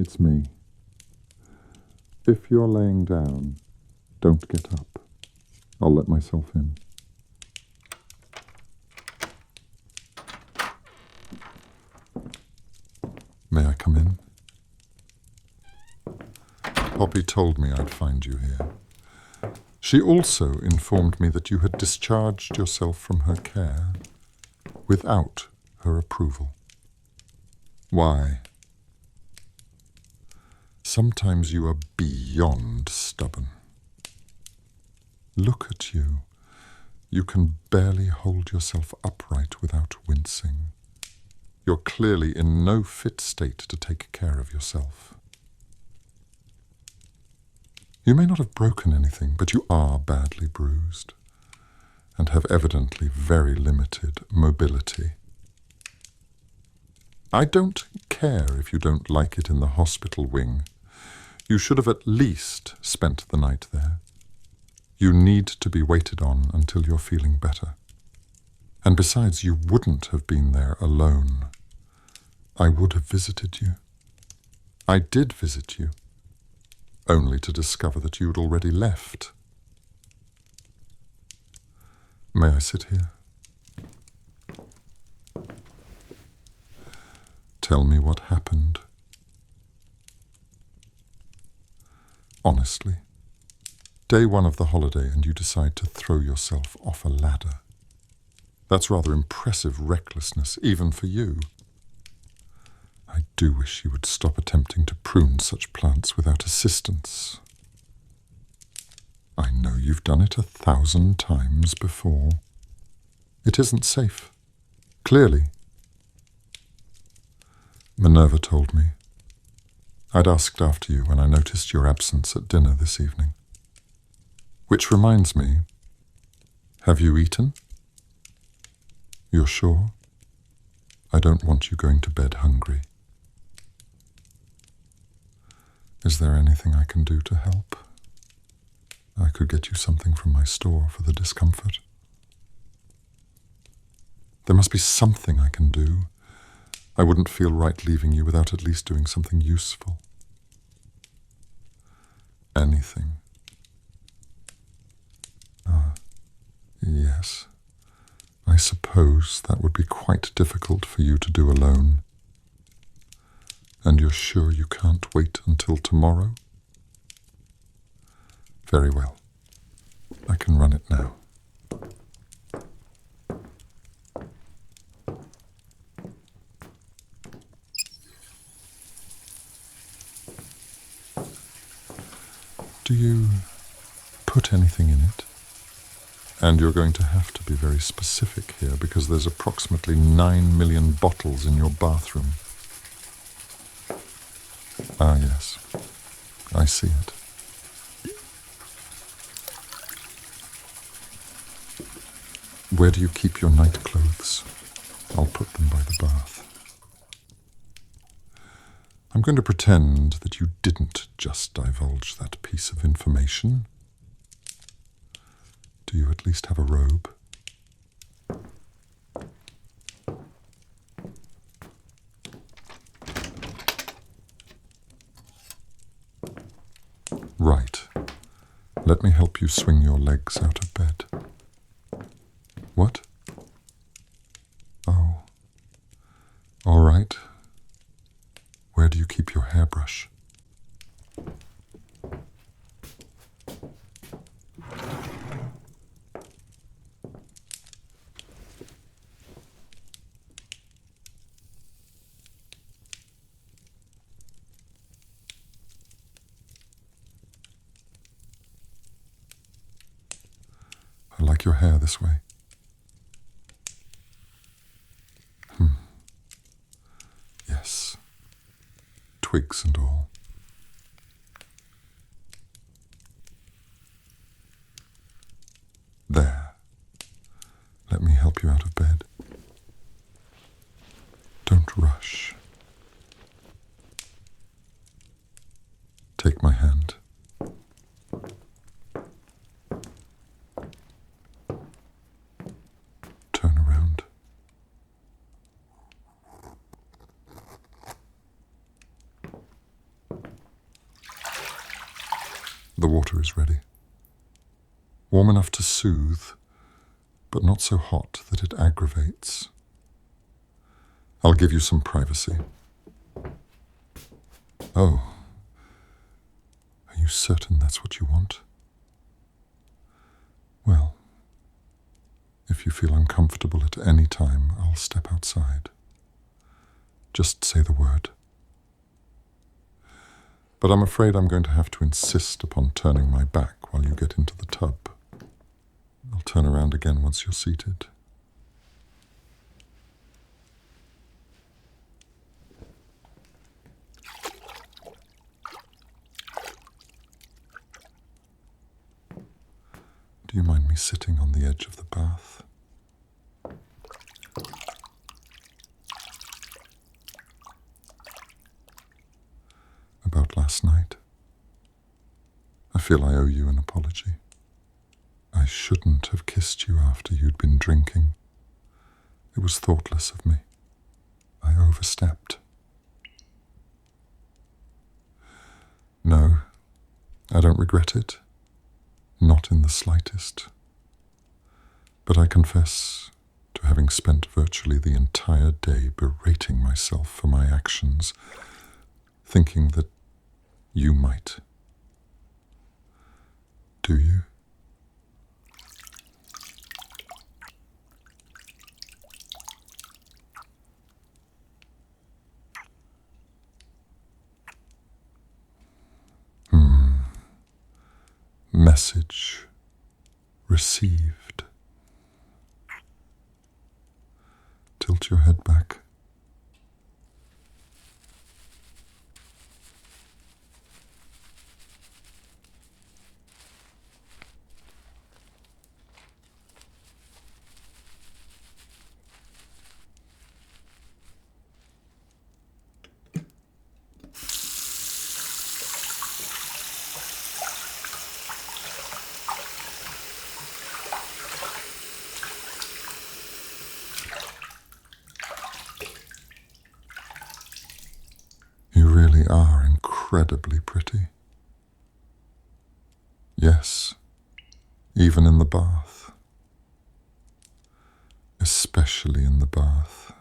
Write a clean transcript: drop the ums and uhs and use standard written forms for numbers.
It's me. If you're laying down, don't get up. I'll let myself in. May I come in? Poppy told me I'd find you here. She also informed me that you had discharged yourself from her care without her approval. Why? Sometimes you are beyond stubborn. Look at you. You can barely hold yourself upright without wincing. You're clearly in no fit state to take care of yourself. You may not have broken anything, but you are badly bruised and have evidently very limited mobility. I don't care if you don't like it in the hospital wing. You should have at least spent the night there. You need to be waited on until you're feeling better. And besides, you wouldn't have been there alone. I would have visited you. I did visit you, only to discover that you'd already left. May I sit here? Tell me what happened. Honestly, day one of the holiday and you decide to throw yourself off a ladder. That's rather impressive recklessness, even for you. I do wish you would stop attempting to prune such plants without assistance. I know you've done it 1,000 times before. It isn't safe, clearly. Minerva told me. I'd asked after you when I noticed your absence at dinner this evening. Which reminds me, have you eaten? You're sure? I don't want you going to bed hungry. Is there anything I can do to help? I could get you something from my store for the discomfort. There must be something I can do. I wouldn't feel right leaving you without at least doing something useful. Anything. Yes. I suppose that would be quite difficult for you to do alone. And you're sure you can't wait until tomorrow? Very well. I can run it now. Do you put anything in it? And you're going to have to be very specific here because there's approximately 9 million bottles in your bathroom. Ah, yes. I see it. Where do you keep your night clothes? I'll put them by the bath. I'm going to pretend that you didn't just divulge that piece of information. Do you at least have a robe? Right. Let me help you swing your legs out of bed. What? Oh. All right. Where do you keep your hairbrush? I like your hair this way. Yes. Twigs and all. There. Let me help you out of bed. Don't rush. Take my hand. Turn around. The water is ready. Warm enough to soothe, but not so hot that it aggravates. I'll give you some privacy. Oh, are you certain that's what you want? Well, if you feel uncomfortable at any time, I'll step outside. Just say the word. But I'm afraid I'm going to have to insist upon turning my back while you get into the tub. I'll turn around again once you're seated. Do you mind me sitting on the edge of the bath? About last night, I feel I owe you an apology. I shouldn't have kissed you after you'd been drinking. It was thoughtless of me. I overstepped. No, I don't regret it. Not in the slightest. But I confess to having spent virtually the entire day berating myself for my actions, thinking that you might. Do you? Message received. Tilt your head back. You really are incredibly pretty. Yes, even in the bath. Especially in the bath.